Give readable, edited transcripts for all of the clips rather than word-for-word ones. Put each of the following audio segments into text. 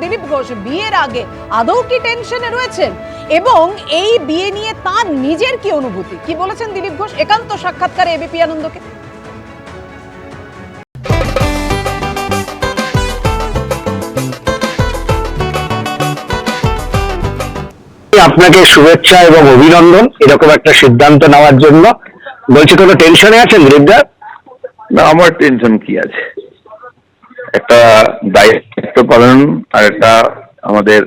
দিলীপ ঘোষ বিয়ের আগে আদৌ কি টেনশনে রয়েছেন, এবং এই বিয়ে নিয়ে তার নিজের কি অনুভূতি, কি বলেছেন দিলীপ ঘোষ একান্ত সাক্ষাৎকারে এবিপি আনন্দকে। আপনাকে শুভেচ্ছা এবং অভিনন্দন এরকম একটা সিদ্ধান্ত নেওয়ার জন্য। বলছি, কোনো টেনশনে আছেন দিলীপদা? না, আমার টেনশন কি আছে, একটা দায়িত্ব পালন আর একটা আমাদের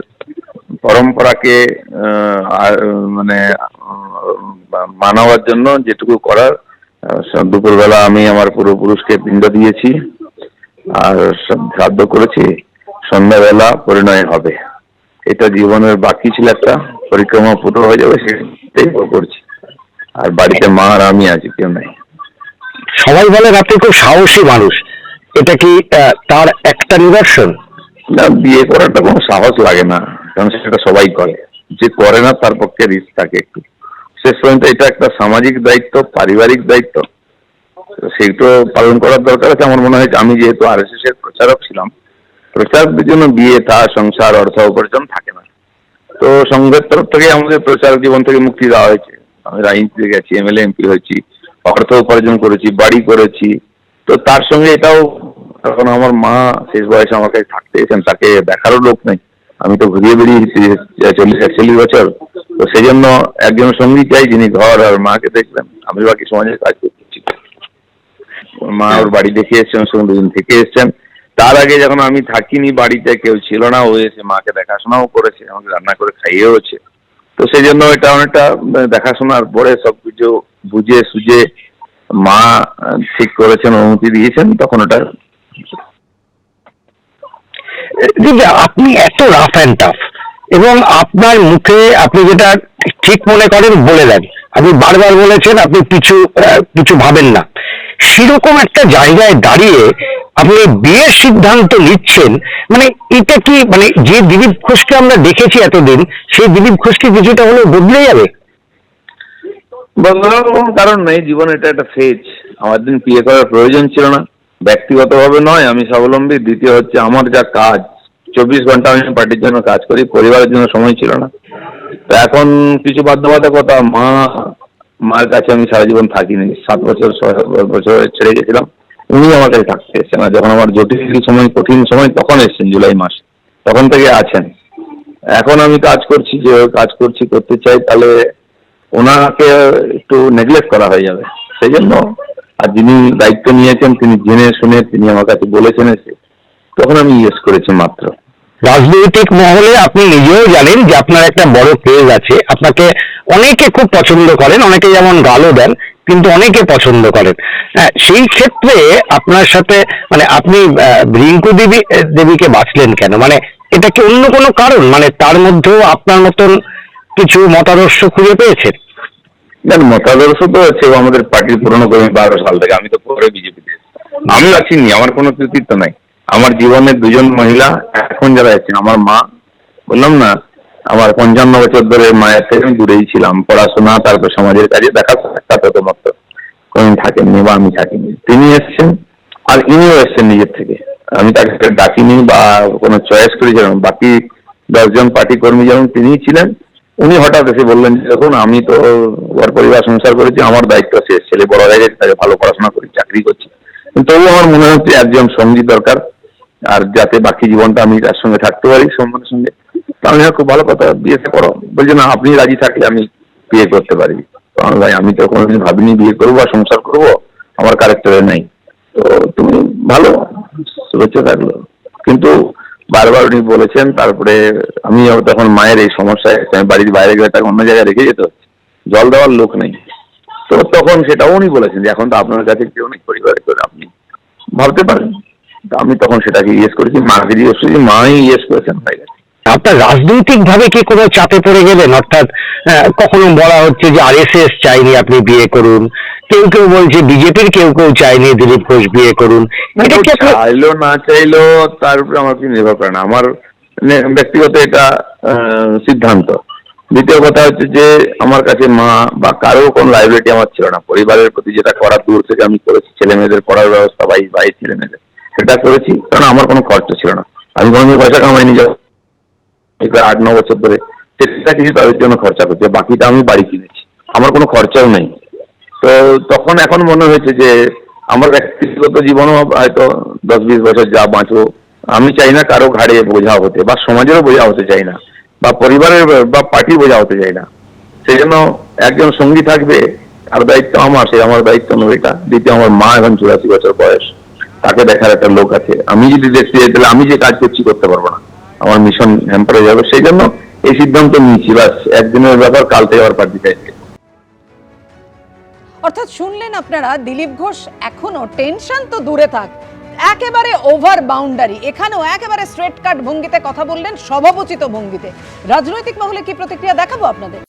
পরম্পরাকে মানে মানাবার জন্য যেটুকু করার। দুপুরবেলা আমি আমার পূর্বপুরুষকে পিণ্ড দিয়েছি আর শ্রাদ্ধ করেছি, সন্ধ্যাবেলা পরিণয় হবে। এটা জীবনের বাকি ছিল, একটা পরিক্রমা পুরো হয়ে যাবে, সেটাই করছি। আর বাড়িতে মা আর আমি আছি, কেউ নাই। সবাই বলেন আপনি খুব সাহসী মানুষ, এটা কি তার একটা নিদর্শন? না, বিয়ে করাটা কোনো সাহস লাগে না, কারণ সেটা সবাই করে। যে করে না তার পক্ষে রিস্ক থাকে একটু। শেষ পর্যন্ত এটা একটা সামাজিক দায়িত্ব, পারিবারিক দায়িত্ব, সেইটা পালন করার দরকার আছে। আমার মনে হয় আমি যেহেতু RSS এর প্রচারক ছিলাম, প্রচারকদের জন্য বিয়ে, তা সংসার, অর্থ উপার্জন থাকে না। তো সংঘের তরফ থেকে আমাদের প্রচারক জীবন থেকে মুক্তি দেওয়া হয়েছে। আমি রাজনীতিতে গেছি, MLA MP হয়েছি, অর্থ উপার্জন করেছি, বাড়ি করেছি। তো তার সঙ্গে এটাও, এখন আমার মা শেষ বয়সে আমার কাছে থাকতে এসেছেন, তাকে দেখারও লোক নেই। আমি তো ঘুরিয়ে বেরিয়েছি 40-41 বছর। তো সেই জন্য একজন সঙ্গী চাই যিনি ঘর আর মাকে দেখবেন। আমি বাকি সমাজের কাজ করছি। মা ওর বাড়ি দেখে এসছেন, সঙ্গে 2 দিন থেকে এসছেন। তার আগে যখন আমি থাকিনি, বাড়িতে কেউ ছিল না, ও এসে মাকে দেখাশোনাও করেছে, আমাকে রান্না করে খাইয়েওছে। তো সেই জন্য এটা অনেকটা দেখাশোনার পরে সবকিছু বুঝে সুঝে মা ঠিক করেছেন, অনুমতি দিয়েছেন, তখন ওটা। আপনি এত রাফ অ্যান্ড টাফ, এবং আপনার মুখে আপনি যেটা ঠিক মনে করেন বলে দেন। আপনি বারবার বলেছেন আপনি কিছু ভাবেন না। সেরকম একটা জায়গায় দাঁড়িয়ে আপনি বিয়ের সিদ্ধান্ত নিচ্ছেন, মানে এটা কি, মানে যে দিলীপ ঘোষকে আমরা দেখেছি এতদিন, সেই দিলীপ ঘোষকে কিছুটা হলেও বদলে যাবে? বদলানোর কোনো কারণ নেই, জীবনে এটা একটা ফেজ। আমার দিন বিয়ে করার প্রয়োজন ছিল না, ব্যক্তিগতভাবে নয়, আমি স্বাবলম্বী। দ্বিতীয় হচ্ছে, আমার যা কাজ, 24 ঘন্টা আমি পার্টির জন্য কাজ করি, পরিবারের জন্য সময় ছিল না। তো এখন কিছু বাধ্যবাধকতা, মার কাছে আমি সারা জীবন থাকিনি, 7 বছর 6 বছর ছেড়ে গেছিলাম। উনি আমার কাছে থাকতে এসছেন, আর যখন আমার জটিল সময়, কঠিন সময়, তখন এসছেন জুলাই মাস, তখন থেকে আছেন। এখন আমি কাজ করছি, যে কাজ করতে চাই, তাহলে ওনাকে একটু নেগলেক্ট করা হয়ে যাবে। সেই জন্য, আর যিনি দায়িত্ব নিয়েছেন তিনি জেনে শুনে তিনি আমার কাছে বলেছেন এসে, তখন আমি ইয়েস করেছি মাত্র। রাজনৈতিক মহলে আপনি নিজেও জানেন যে আপনার একটা বড় ক্রেজ আছে, আপনাকে অনেকে খুব পছন্দ করেন, অনেকে যেমন গালও দেন, কিন্তু অনেকে পছন্দ করেন। সেই ক্ষেত্রে আপনার সাথে, মানে আপনি রিঙ্কু দেবীকে বাছলেন কেন? মানে এটা কি অন্য কোনো কারণ, মানে তার মধ্যেও আপনার মতন কিছু মতাদর্শ খুঁজে পেয়েছেন? মতাদর্শ তো আছে, আমাদের পার্টির পুরনো কর্মী 12 সাল থেকে। আমি তো পরে বিজেপিতে, আমি আছিনি, আমার কোনো কৃতিত্ব নাই। আমার জীবনে 2 জন মহিলা এখন যারা আছেন, আমার মা, বললাম না, আমার 55 বছর ধরে মায়ের থেকে আমি দূরেই ছিলাম। পড়াশোনা, তারপর সমাজের কাজে দেখা সাক্ষাৎ মত কোনদিন থাকেননি, বা আমি থাকিনি। তিনি এসছেন, আর ইনিও এসছেন নিজের থেকে। আমি তাকে ডাকিনি বা কোনো চয়েস করেছিলাম। বাকি 10 জন পার্টি কর্মী যেমন তিনিই ছিলেন, উনি হঠাৎ এসে বললেন যে দেখুন, আমি তো ওর পরিবার সংসার করেছি, আমার দায়িত্ব শেষ, ছেলে বড় হয়ে গেছে, তাকে ভালো পড়াশোনা করি, চাকরি করছি, কিন্তু তবুও আমার মনে হচ্ছে একজন সঙ্গী দরকার, আর যাতে বাকি জীবনটা আমি তার সঙ্গে থাকতে পারি সম্মানের সঙ্গে। আমি খুব ভালো কথা, বিয়েতে করো। বলছে না, আপনি রাজি থাকলে আমি বিয়ে করতে পারি। ভাই, আমি তো কোনোদিন ভাবিনি বিয়ে করবো আর সংসার করবো, আমার ক্যারেক্টারে নাই। তো তুমি ভালো, শুভেচ্ছা থাকলো। কিন্তু বারবার উনি বলেছেন। তারপরে আমি তখন মায়ের এই সমস্যায়, বাড়ির বাইরে গেলে তাকে অন্য জায়গায় রেখে যেতে হচ্ছে, জল দেওয়ার লোক নেই। তো তখন সেটাও উনি বলেছেন যে এখন তো আপনার কাছে কেউ নেই পরিবারে, করে আপনি ভাবতে পারেন। আমি তখন সেটাকে ইয়েস করেছি, মাকে জিজ্ঞেস করেছি, মাই ইয়েস করেছেন, হয়ে গেছে। আপনার রাজনৈতিক ভাবে কি কোনো চাপে পড়ে গেলেন? অর্থাৎ কখনো বলা হচ্ছে যে RSS চাইনি আপনি বিয়ে করুন, কেউ বলছে বিজেপির কেউ চাইনি দিলীপ ঘোষ বিয়ে করুন। এটা কি চাইলো না চাইলো তার উপরে আমার কি নির্ভর করে না, আমার ব্যক্তিগত এটা সিদ্ধান্ত। দ্বিতীয় কথা হচ্ছে যে আমার কাছে মা বা কারো কোনো লাইবিলিটি আমার ছিল না। পরিবারের প্রতি যেটা করার দূর থেকে আমি করেছি, ছেলে মেয়েদের পড়ার ব্যবস্থা, ভাই ছেলে মেয়েদের, সেটা করেছি, কারণ আমার কোনো খরচ ছিল না। আমি কোনো পয়সা কামাইনি, এই 8-9 বছর ধরে সেটা কিছু তাদের জন্য খরচা করছে, বাকিটা আমি বাড়ি কিনেছি, আমার কোনো খরচাও নেই। তো তখন এখন মনে হয়েছে যে আমার ব্যক্তিগত জীবনও হয়তো 10-20 বছর যা বাঁচবো, আমি চাই না কারো ঘাড়ে বোঝা হতে, বা সমাজেরও বোঝা হতে চাই না, বা পরিবারের বা পার্টির বোঝা হতে চাই না। সেই জন্য একজন সঙ্গী থাকবে, তার দায়িত্ব আমার, সে আমার দায়িত্ব নেবে এটা। দ্বিতীয়, আমার মা এখন 84 বছর বয়স, তাকে দেখার একটা লোক আছে। আমি যদি দেখতে যাই তাহলে আমি যে কাজ করছি করতে পারবো না, আমার মিশন হ্যাম্পার হয়ে যাবে। সেই জন্য এই সিদ্ধান্ত নিয়েছি, বাস একদিনের ব্যাপার, কাল থেকে আবার পার্টি চাইছে। অর্থাৎ শুনলেন আপনারা, দিলীপ ঘোষ এখনো টেনশন তো দূরে থাক, একেবারে ওভার বাউন্ডারি, এখানেও একেবারে স্ট্রেট কাট ভঙ্গিতে কথা বললেন, স্বভাবোচিত ভঙ্গিতে। রাজনৈতিক মহলে কি প্রতিক্রিয়া দেখাবো আপনাদের।